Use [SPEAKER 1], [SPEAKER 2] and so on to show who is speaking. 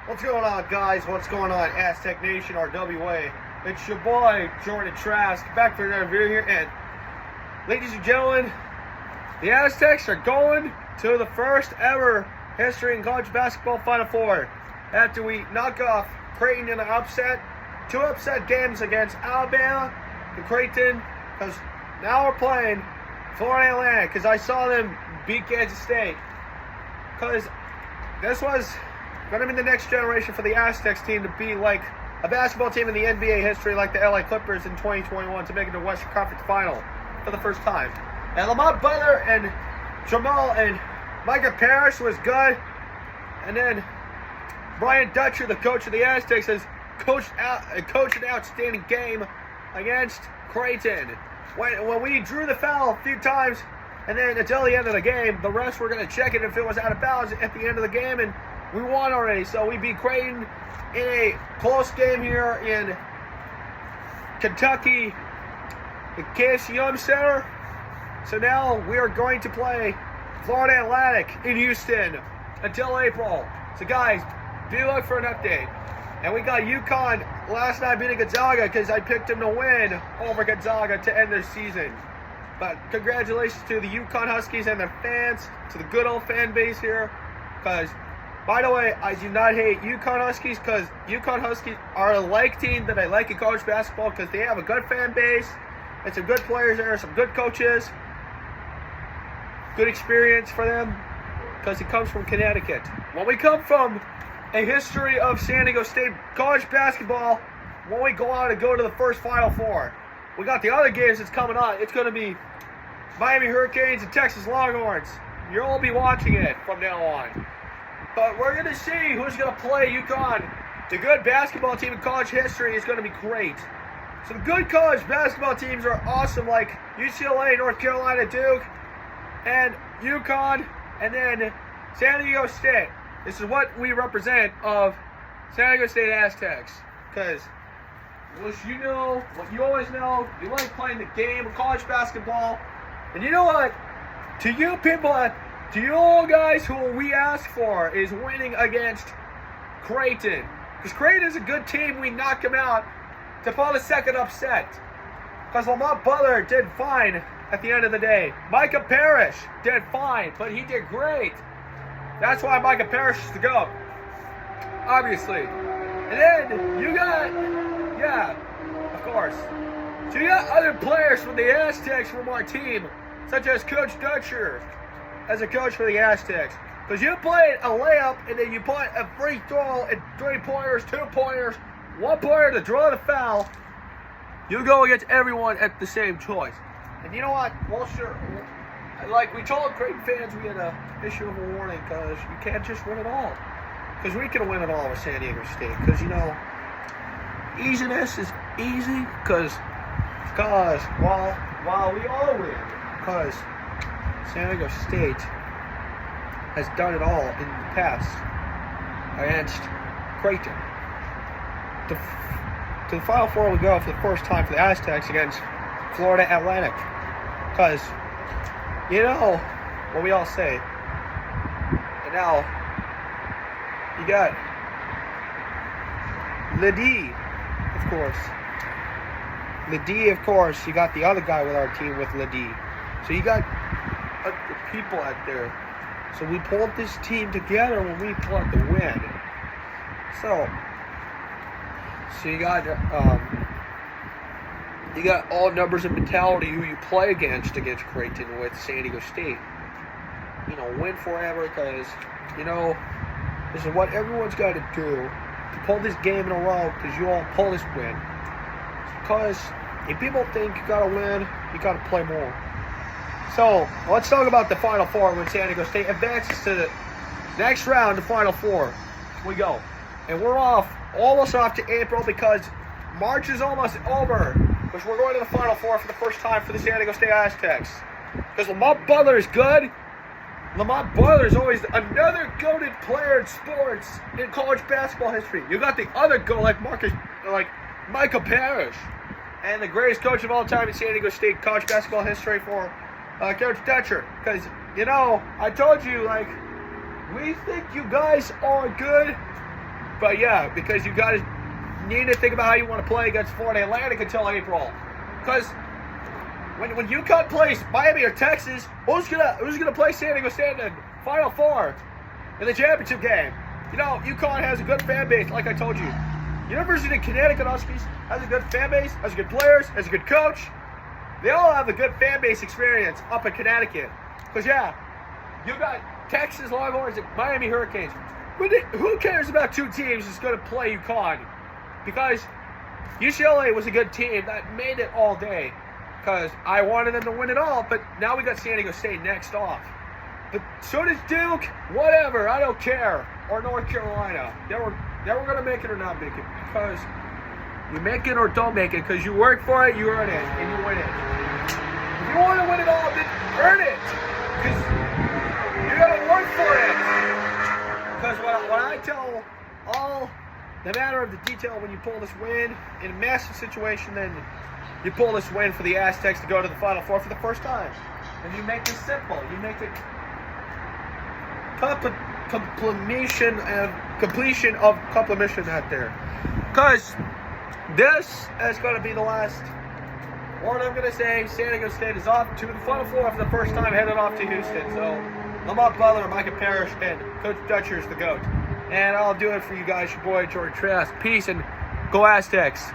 [SPEAKER 1] What's going on, guys? What's going on, Aztec Nation, RWA? It's your boy, Jordan Trask, back for another video here. And, ladies and gentlemen, the Aztecs are going to the first ever history in college basketball Final Four after we knock off Creighton in an upset. 2 upset games against Alabama and Creighton, because now we're playing Florida Atlantic, because I saw them beat Kansas State. Because this was going to be the next generation for the Aztecs team to be like a basketball team in the NBA history, like the LA Clippers in 2021, to make it to the Western Conference Final for the first time. And Lamont Butler and Jamal and Micah Parrish was good. And then Brian Dutcher, the coach of the Aztecs, has coached an outstanding game against Creighton. When we drew the foul a few times, and then until the end of the game, the refs were going to check it if it was out of bounds at the end of the game, and we won already. So we beat Creighton in a close game here in Kentucky, the KFC Center. So now we are going to play Florida Atlantic in Houston until April. So guys, be looking for an update. And we got UConn last night beating Gonzaga, because I picked them to win over Gonzaga to end their season. But congratulations to the UConn Huskies and their fans, to the good old fan base here. Because, by the way, I do not hate UConn Huskies, because UConn Huskies are a like team that I like in college basketball, because they have a good fan base and some good players there, some good coaches, good experience for them, because it comes from Connecticut. When we come from a history of San Diego State college basketball, when we go out and go to the first Final Four, we got the other games that's coming on. It's going to be Miami Hurricanes and Texas Longhorns. You'll all be watching it from now on. But we're going to see who's going to play UConn. The good basketball team in college history is going to be great. Some good college basketball teams are awesome, like UCLA, North Carolina, Duke, and UConn, and then San Diego State. This is what we represent of San Diego State Aztecs. Because, what you always know, you like playing the game of college basketball. And you know what? To you people, to you all guys, who we ask for is winning against Creighton. Because Creighton is a good team. We knocked them out to pull the second upset. Because Lamont Butler did fine at the end of the day. Micah Parrish did fine, but he did great. That's why Micah Parrish is the GOAT, obviously. And then you got, of course. So you got other players from the Aztecs from our team, such as Coach Dutcher as a coach for the Aztecs. Because you play a layup, and then you put a free throw and 3-pointers, 2-pointers, 1-pointer to draw the foul. You go against everyone at the same choice. And you know what? Well, sure. Like we told Creighton fans, we had a issue of a warning, because you can't just win it all. Because we can win it all with San Diego State. Because, you know, easiness is easy, because while we all win, because San Diego State has done it all in the past against Creighton. To the Final Four we go for the first time for the Aztecs against Florida Atlantic. Because, you know what we all say. And now, you got Ledee, of course. Ledee, of course. You got the other guy with our team with Ledee. So you got people out there. So we pulled this team together when we pulled the win. So you got all numbers and mentality who you play against Creighton with San Diego State. You know, win forever, because, you know, this is what everyone's got to do to pull this game in a row, because you all pull this win. Because if people think you got to win, you got to play more. So, let's talk about the Final Four when San Diego State advances to the next round, the Final Four. We go. And we're almost off to April, because March is almost over. Because we're going to the Final Four for the first time for the San Diego State Aztecs. Because Lamont Butler is good. Lamont Butler is always another goated player in sports in college basketball history. You got the other goat like Micah Parrish. And the greatest coach of all time in San Diego State college basketball history for Coach Dutcher. Because, you know, I told you, like, we think you guys are good, But yeah, because you guys need to think about how you want to play against Florida Atlantic until April. Because when UConn plays Miami or Texas, who's gonna play San Diego State in the Final Four in the championship game? You know, UConn has a good fan base, like I told you. University of Connecticut Huskies has a good fan base, has good players, has a good coach. They all have a good fan base experience up in Connecticut. Because, yeah, you got Texas Longhorns and Miami Hurricanes. But who cares about two teams that's going to play UConn? Because UCLA was a good team that made it all day. Because I wanted them to win it all, but now we got San Diego State next off. But so does Duke, whatever, I don't care. Or North Carolina. They were going to make it or not make it. Because you make it or don't make it. Because you work for it, you earn it, and you win it. If you want to win it all, then earn it. Because you got to work for it. Because what I tell all, the matter of the detail when you pull this win in a massive situation, then you pull this win for the Aztecs to go to the Final Four for the first time. And you make this simple. You make it completion of completion out there. Because this is going to be the last word I'm going to say. San Diego State is off to the Final Four for the first time, headed off to Houston. So, Lamont Butler, Micah Parrish, and Coach Dutcher's the GOAT. And I'll do it for you guys, your boy, Jordan Trask. Peace and go Aztecs.